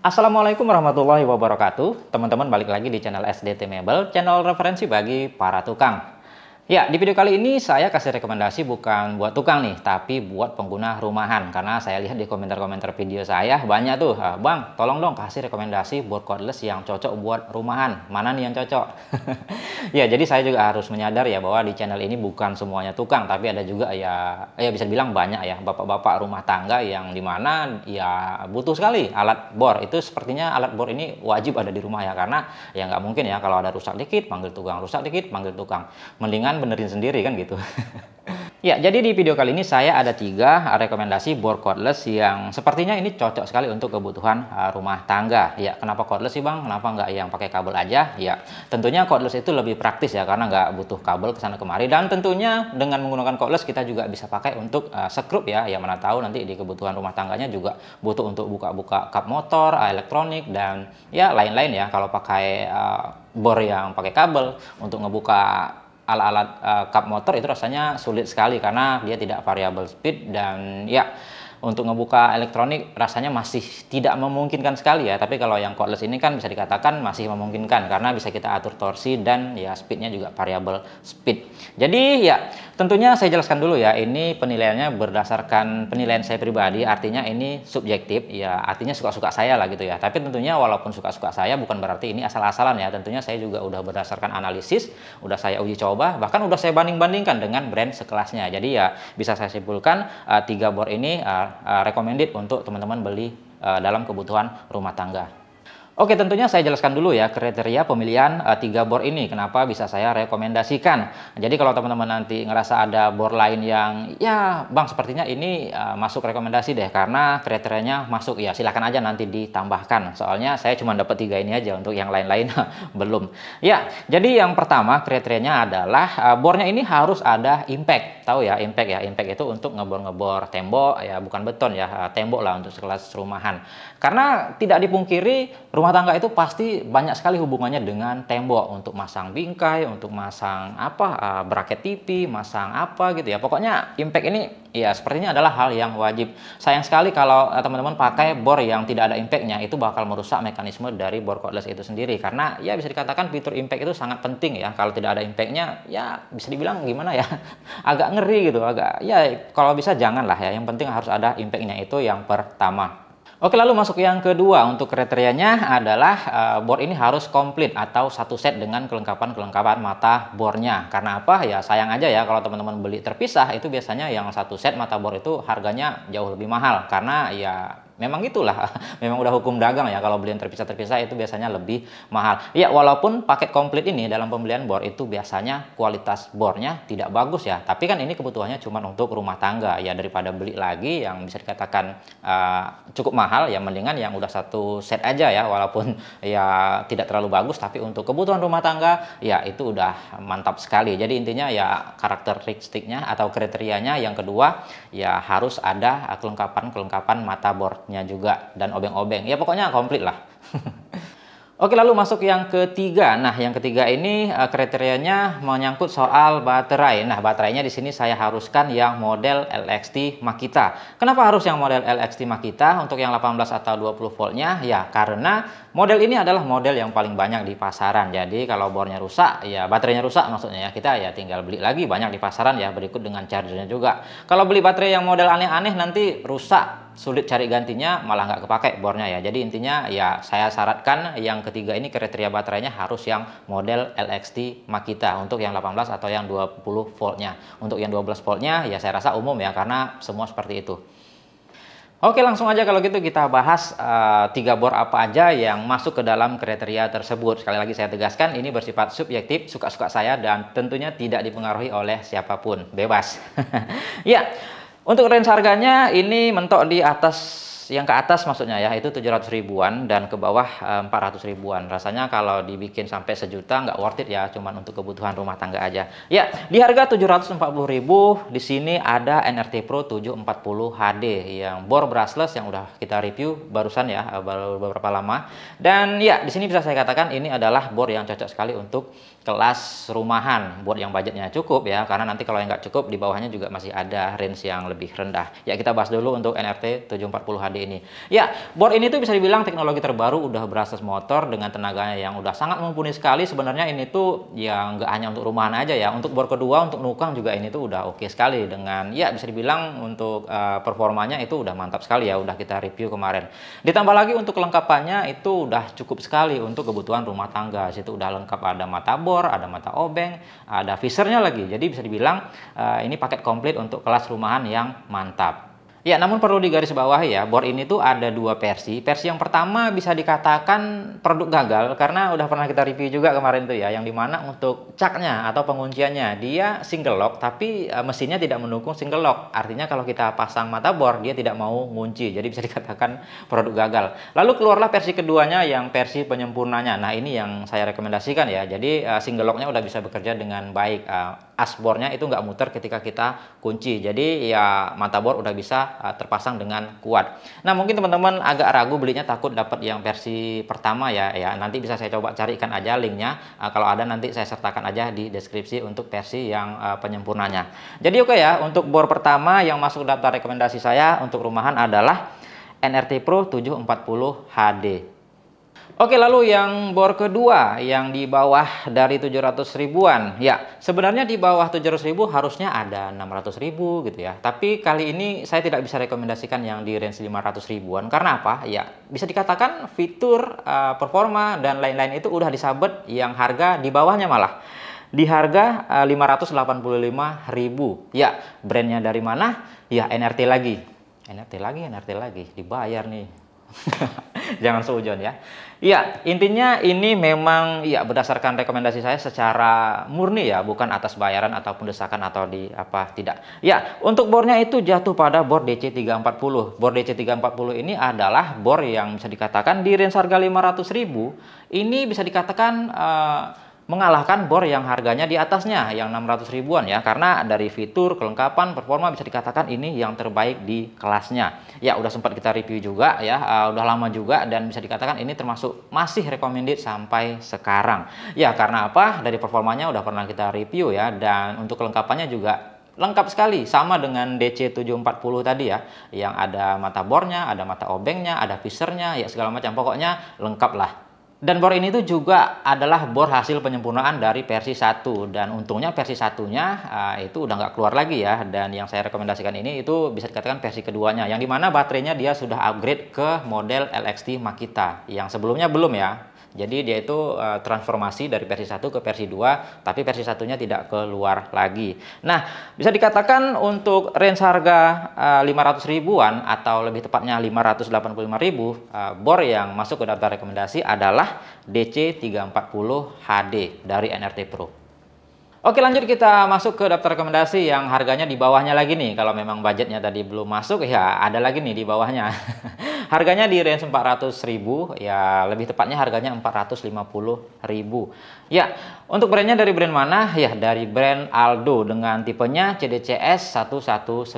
Assalamualaikum warahmatullahi wabarakatuh. Teman-teman balik lagi di channel SDT Mebel, channel referensi bagi para tukang. Ya, di video kali ini saya kasih rekomendasi bukan buat tukang nih, tapi buat pengguna rumahan. Karena saya lihat di komentar-komentar video saya banyak tuh, Bang, tolong dong kasih rekomendasi board cordless yang cocok buat rumahan. Mana nih yang cocok? Ya, jadi saya juga harus menyadar ya bahwa di channel ini bukan semuanya tukang, tapi ada juga ya bisa dibilang banyak ya bapak-bapak rumah tangga yang dimana ya butuh sekali alat bor. Itu sepertinya alat bor ini wajib ada di rumah ya, karena ya nggak mungkin ya kalau ada rusak dikit panggil tukang, rusak dikit panggil tukang. Mendingan benerin sendiri kan gitu. Ya, jadi di video kali ini saya ada 3 rekomendasi bor cordless yang sepertinya ini cocok sekali untuk kebutuhan rumah tangga. Ya, kenapa cordless sih Bang? Kenapa nggak yang pakai kabel aja? Ya, tentunya cordless itu lebih praktis ya, karena nggak butuh kabel ke sana kemari. Dan tentunya dengan menggunakan cordless kita juga bisa pakai untuk sekrup ya. Yang mana tahu nanti di kebutuhan rumah tangganya juga butuh untuk buka-buka kap motor, elektronik, dan ya lain-lain ya. Kalau pakai bor yang pakai kabel untuk ngebuka alat-alat kap motor itu rasanya sulit sekali karena dia tidak variabel speed, dan ya untuk ngebuka elektronik rasanya masih tidak memungkinkan sekali ya. Tapi kalau yang cordless ini kan bisa dikatakan masih memungkinkan karena bisa kita atur torsi dan ya speednya juga variabel speed. Jadi ya tentunya saya jelaskan dulu ya, ini penilaiannya berdasarkan penilaian saya pribadi, artinya ini subjektif ya, artinya suka-suka saya lah gitu ya. Tapi tentunya walaupun suka-suka saya bukan berarti ini asal-asalan ya. Tentunya saya juga udah berdasarkan analisis, udah saya uji coba, bahkan udah saya banding-bandingkan dengan brand sekelasnya. Jadi ya bisa saya simpulkan 3 bor ini recommended untuk teman-teman beli dalam kebutuhan rumah tangga. Oke, tentunya saya jelaskan dulu ya kriteria pemilihan 3 bor ini, kenapa bisa saya rekomendasikan. Jadi kalau teman-teman nanti ngerasa ada bor lain yang ya Bang sepertinya ini masuk rekomendasi deh karena kriterianya masuk, ya silahkan aja nanti ditambahkan. Soalnya saya cuma dapat 3 ini aja, untuk yang lain-lain belum. Ya, jadi yang pertama kriterianya adalah bornya ini harus ada impact. Tahu ya impact ya, impact itu untuk ngebor-ngebor tembok ya, bukan beton ya, tembok lah untuk sekelas rumahan. Karena tidak dipungkiri rumah tangga itu pasti banyak sekali hubungannya dengan tembok, untuk masang bingkai, untuk masang bracket TV, masang apa gitu ya. Pokoknya impact ini ya sepertinya adalah hal yang wajib. Sayang sekali kalau teman-teman pakai bor yang tidak ada impactnya, itu bakal merusak mekanisme dari bor cordless itu sendiri. Karena ya bisa dikatakan fitur impact itu sangat penting ya. Kalau tidak ada impactnya ya bisa dibilang gimana ya, agak ngeri gitu, agak ya kalau bisa jangan lah ya. Yang penting harus ada impactnya, itu yang pertama. Oke, lalu masuk yang kedua, untuk kriterianya adalah bor ini harus komplit atau satu set dengan kelengkapan mata bornya. Karena apa? Ya sayang aja ya kalau teman-teman beli terpisah, itu biasanya yang satu set mata bor itu harganya jauh lebih mahal. Karena ya memang itulah, memang udah hukum dagang ya, kalau beli yang terpisah-terpisah itu biasanya lebih mahal. Ya walaupun paket komplit ini dalam pembelian bor itu biasanya kualitas bornya tidak bagus ya, tapi kan ini kebutuhannya cuma untuk rumah tangga ya, daripada beli lagi yang bisa dikatakan cukup mahal ya, mendingan yang udah satu set aja ya, walaupun ya tidak terlalu bagus tapi untuk kebutuhan rumah tangga ya itu udah mantap sekali. Jadi intinya ya karakteristiknya atau kriterianya yang kedua ya harus ada kelengkapan mata bor juga dan obeng-obeng ya, pokoknya komplit lah. Oke, lalu masuk yang ketiga. Nah, yang ketiga ini kriterianya menyangkut soal baterai. Nah, baterainya di sini saya haruskan yang model LXT Makita. Kenapa harus yang model LXT Makita untuk yang 18 atau 20 voltnya? Ya, karena model ini adalah model yang paling banyak di pasaran. Jadi kalau bornya rusak, ya baterainya rusak maksudnya ya, kita ya tinggal beli lagi banyak di pasaran ya, berikut dengan chargernya juga. Kalau beli baterai yang model aneh-aneh nanti rusak, sulit cari gantinya, malah nggak kepake bornya ya. Jadi intinya ya saya syaratkan yang ketiga ini kriteria baterainya harus yang model LXT Makita untuk yang 18 atau yang 20 voltnya. Untuk yang 12 voltnya ya saya rasa umum ya, karena semua seperti itu. Oke, langsung aja kalau gitu kita bahas 3 bor apa aja yang masuk ke dalam kriteria tersebut. Sekali lagi saya tegaskan, ini bersifat subjektif, suka-suka saya, dan tentunya tidak dipengaruhi oleh siapapun, bebas. Ya, untuk range harganya ini mentok di atas, yang ke atas maksudnya ya, itu 700 ribuan dan ke bawah 400 ribuan. Rasanya kalau dibikin sampai sejuta nggak worth it ya, cuman untuk kebutuhan rumah tangga aja. Ya, di harga 740 ribu di sini ada NRT Pro 740 HD yang bor brushless yang udah kita review barusan ya, baru beberapa lama. Dan ya, di sini bisa saya katakan ini adalah bor yang cocok sekali untuk kelas rumahan, buat yang budgetnya cukup ya, karena nanti kalau yang nggak cukup di bawahnya juga masih ada range yang lebih rendah. Ya, kita bahas dulu untuk NRT 740 HD HD ini. Ya, board ini tuh bisa dibilang teknologi terbaru, udah berbasis motor dengan tenaganya yang udah sangat mumpuni sekali. Sebenarnya ini tuh ya nggak hanya untuk rumahan aja ya. Untuk board kedua, untuk nukang juga ini tuh udah oke sekali dengan ya bisa dibilang untuk performanya itu udah mantap sekali ya. Udah kita review kemarin. Ditambah lagi untuk kelengkapannya itu udah cukup sekali untuk kebutuhan rumah tangga. Situ udah lengkap, ada mata bor, ada mata obeng, ada visornya lagi. Jadi bisa dibilang ini paket komplit untuk kelas rumahan yang mantap. Ya, namun perlu digarisbawahi ya, board ini tuh ada dua versi. Versi yang pertama bisa dikatakan produk gagal karena udah pernah kita review juga kemarin tuh ya, yang dimana untuk caknya atau pengunciannya dia single lock, tapi mesinnya tidak mendukung single lock. Artinya kalau kita pasang mata bor dia tidak mau ngunci, jadi bisa dikatakan produk gagal. Lalu keluarlah versi keduanya yang versi penyempurnanya. Nah ini yang saya rekomendasikan ya. Jadi single locknya udah bisa bekerja dengan baik. Asbornya itu nggak muter ketika kita kunci, jadi ya mata bor udah bisa terpasang dengan kuat. Nah mungkin teman-teman agak ragu belinya, takut dapat yang versi pertama ya, nanti bisa saya coba carikan aja linknya, kalau ada nanti saya sertakan aja di deskripsi untuk versi yang penyempurnanya. Jadi oke ya, untuk bor pertama yang masuk daftar rekomendasi saya untuk rumahan adalah NRT Pro 740 HD. Oke, lalu yang bor kedua yang di bawah dari 700 ribuan. Ya, sebenarnya di bawah 700 ribu harusnya ada 600 ribu gitu ya. Tapi kali ini saya tidak bisa rekomendasikan yang di range 500 ribuan. Karena apa? Ya, bisa dikatakan fitur, performa, dan lain-lain itu udah disabet yang harga di bawahnya malah. Di harga 585.000. Ya, brandnya dari mana? Ya, NRT lagi. NRT lagi. Dibayar nih. Jangan seujon ya. Ya, intinya ini memang ya berdasarkan rekomendasi saya secara murni ya, bukan atas bayaran ataupun desakan atau di apa tidak. Ya, untuk bornya itu jatuh pada bor DC340. Bor DC340 ini adalah bor yang bisa dikatakan di range harga 500.000 ini bisa dikatakan mengalahkan bor yang harganya di atasnya yang 600 ribuan ya, karena dari fitur, kelengkapan, performa bisa dikatakan ini yang terbaik di kelasnya. Ya udah sempat kita review juga ya, udah lama juga, dan bisa dikatakan ini termasuk masih recommended sampai sekarang. Ya karena apa? Dari performanya udah pernah kita review ya, dan untuk kelengkapannya juga lengkap sekali, sama dengan DC740 tadi ya, yang ada mata bornya, ada mata obengnya, ada visornya, ya segala macam, pokoknya lengkap lah. Dan bor ini tuh juga adalah bor hasil penyempurnaan dari versi 1, dan untungnya versi satunya itu udah nggak keluar lagi ya, dan yang saya rekomendasikan ini itu bisa dikatakan versi keduanya, yang dimana baterainya dia sudah upgrade ke model LXT Makita, yang sebelumnya belum ya. Jadi dia itu transformasi dari versi 1 ke versi 2, tapi versi satunya tidak keluar lagi. Nah, bisa dikatakan untuk range harga 500 ribuan atau lebih tepatnya 585.000, bor yang masuk ke daftar rekomendasi adalah DC340 HD dari NRT Pro. Oke, lanjut kita masuk ke daftar rekomendasi yang harganya di bawahnya lagi nih. Kalau memang budgetnya tadi belum masuk ya ada lagi nih di bawahnya. Harganya di range 400.000 ya, lebih tepatnya harganya 450.000. Ya, untuk brandnya dari brand mana? Ya, dari brand Aldo dengan tipenya CDCS 119.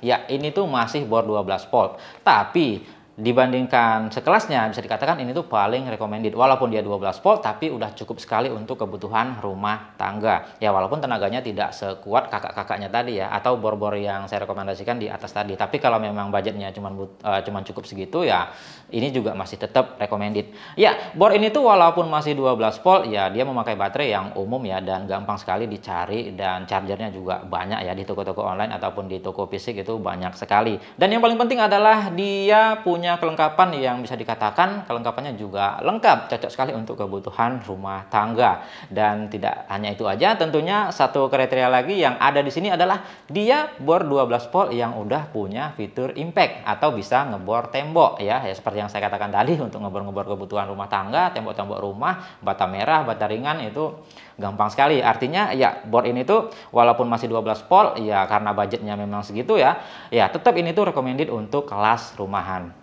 Ya, ini tuh masih bor 12 volt. Tapi dibandingkan sekelasnya bisa dikatakan ini tuh paling recommended, walaupun dia 12 volt tapi udah cukup sekali untuk kebutuhan rumah tangga ya, walaupun tenaganya tidak sekuat kakak-kakaknya tadi ya, atau bor-bor yang saya rekomendasikan di atas tadi. Tapi kalau memang budgetnya cuman cukup segitu ya, ini juga masih tetap recommended ya. Bor ini tuh walaupun masih 12 volt ya, dia memakai baterai yang umum ya, dan gampang sekali dicari, dan chargernya juga banyak ya, di toko-toko online ataupun di toko fisik itu banyak sekali. Dan yang paling penting adalah dia punya kelengkapan yang bisa dikatakan kelengkapannya juga lengkap, cocok sekali untuk kebutuhan rumah tangga. Dan tidak hanya itu aja, tentunya satu kriteria lagi yang ada di sini adalah dia bor 12 volt yang udah punya fitur impact atau bisa ngebor tembok ya, seperti yang saya katakan tadi, untuk ngebor-ngebor kebutuhan rumah tangga, tembok-tembok rumah, bata merah, bata ringan, itu gampang sekali. Artinya ya bor ini tuh walaupun masih 12 volt ya, karena budgetnya memang segitu ya, tetap ini tuh recommended untuk kelas rumahan.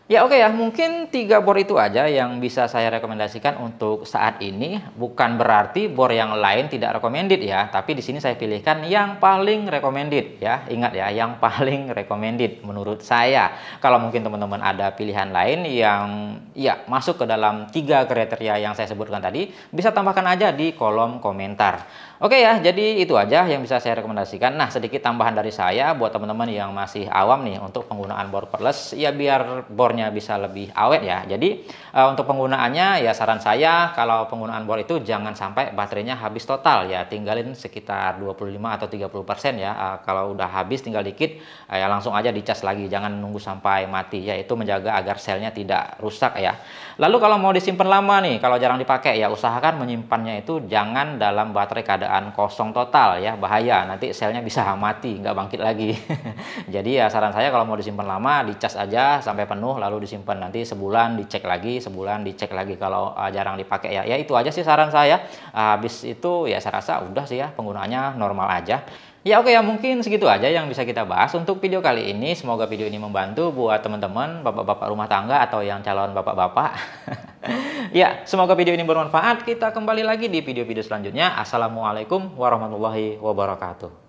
Ya oke ya, mungkin 3 bor itu aja yang bisa saya rekomendasikan untuk saat ini. Bukan berarti bor yang lain tidak recommended ya, tapi di sini saya pilihkan yang paling recommended ya. Ingat ya, yang paling recommended menurut saya. Kalau mungkin teman-teman ada pilihan lain yang ya masuk ke dalam 3 kriteria yang saya sebutkan tadi, bisa tambahkan aja di kolom komentar. Oke ya, jadi itu aja yang bisa saya rekomendasikan. Nah, sedikit tambahan dari saya buat teman-teman yang masih awam nih untuk penggunaan bor perles, ya biar bornya bisa lebih awet ya. Jadi untuk penggunaannya ya saran saya kalau penggunaan bor itu jangan sampai baterainya habis total ya, tinggalin sekitar 25 atau 30% ya. Kalau udah habis tinggal dikit ya langsung aja dicas lagi, jangan nunggu sampai mati ya, itu menjaga agar selnya tidak rusak ya. Lalu kalau mau disimpan lama nih, kalau jarang dipakai ya usahakan menyimpannya itu jangan dalam baterai keadaan kosong total ya, bahaya nanti selnya bisa mati nggak bangkit lagi. Jadi ya saran saya kalau mau disimpan lama dicas aja sampai penuh lalu disimpan, nanti sebulan dicek lagi, sebulan dicek lagi kalau jarang dipakai ya. Ya itu aja sih saran saya. Habis itu ya saya rasa udah sih ya, penggunaannya normal aja. Ya oke ya, mungkin segitu aja yang bisa kita bahas untuk video kali ini. Semoga video ini membantu buat teman-teman bapak-bapak rumah tangga atau yang calon bapak-bapak. Ya, semoga video ini bermanfaat. Kita kembali lagi di video-video selanjutnya. Assalamualaikum warahmatullahi wabarakatuh.